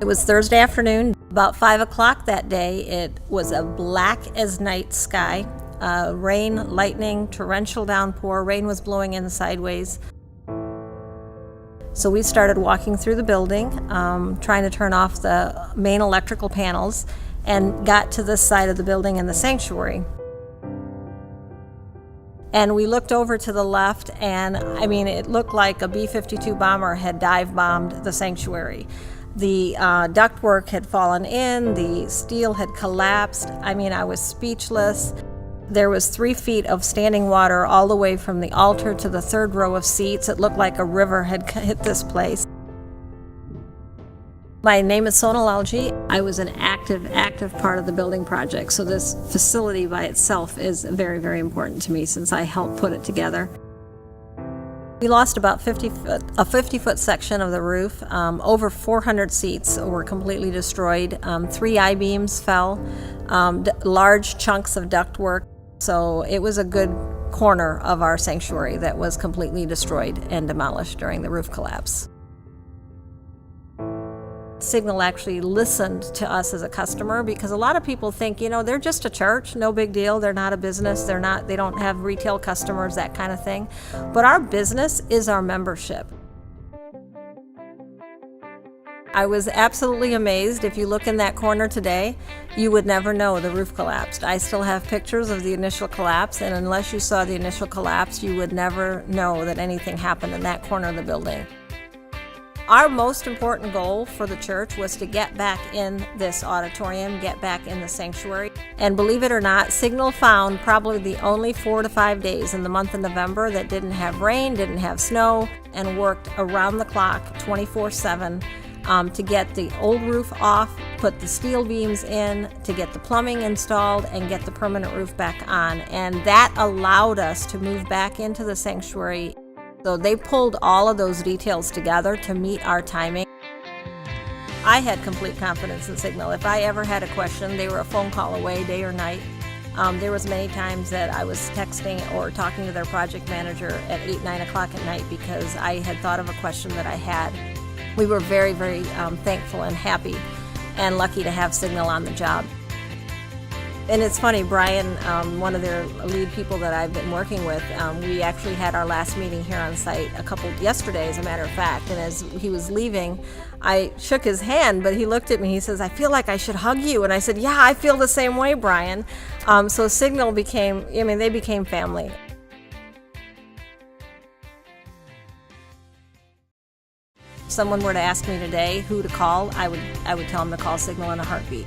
It was Thursday afternoon, about 5 o'clock that day. It was a black as night sky, rain, lightning, torrential downpour. Rain was blowing in sideways. So we started walking through the building, trying to turn off the main electrical panels, and got to this side of the building in the sanctuary. And we looked over to the left, and it looked like a B-52 bomber had dive bombed the sanctuary. The ductwork had fallen in, the steel had collapsed. I was speechless. There was 3 feet of standing water all the way from the altar to the third row of seats. It looked like a river had hit this place. My name is Sonal Algi. I was an active part of the building project, so this facility by itself is very, very important to me since I helped put it together. We lost about a 50-foot section of the roof. Over 400 seats were completely destroyed. 3 I-beams fell, large chunks of ductwork. So it was a good corner of our sanctuary that was completely destroyed and demolished during the roof collapse. Signal actually listened to us as a customer because a lot of people think, they're just a church, no big deal, they're not a business, they don't have retail customers, that kind of thing. But our business is our membership. I was absolutely amazed. If you look in that corner today, you would never know the roof collapsed. I still have pictures of the initial collapse, and unless you saw the initial collapse, you would never know that anything happened in that corner of the building. Our most important goal for the church was to get back in this auditorium, get back in the sanctuary. And believe it or not, Signal found probably the only 4 to 5 days in the month of November that didn't have rain, didn't have snow, and worked around the clock 24/7 to get the old roof off, put the steel beams in, to get the plumbing installed, and get the permanent roof back on. And that allowed us to move back into the sanctuary. So they pulled all of those details together to meet our timing. I had complete confidence in Signal. If I ever had a question, they were a phone call away, day or night. There was many times that I was texting or talking to their project manager at 8, 9 o'clock at night because I had thought of a question that I had. We were very, very thankful and happy and lucky to have Signal on the job. And it's funny, Brian, one of their lead people that I've been working with, we actually had our last meeting here on site yesterday, as a matter of fact. And as he was leaving, I shook his hand, but he looked at me, he says, "I feel like I should hug you." And I said, "Yeah, I feel the same way, Brian." So Signal they became family. If someone were to ask me today who to call, I would tell them to call Signal in a heartbeat.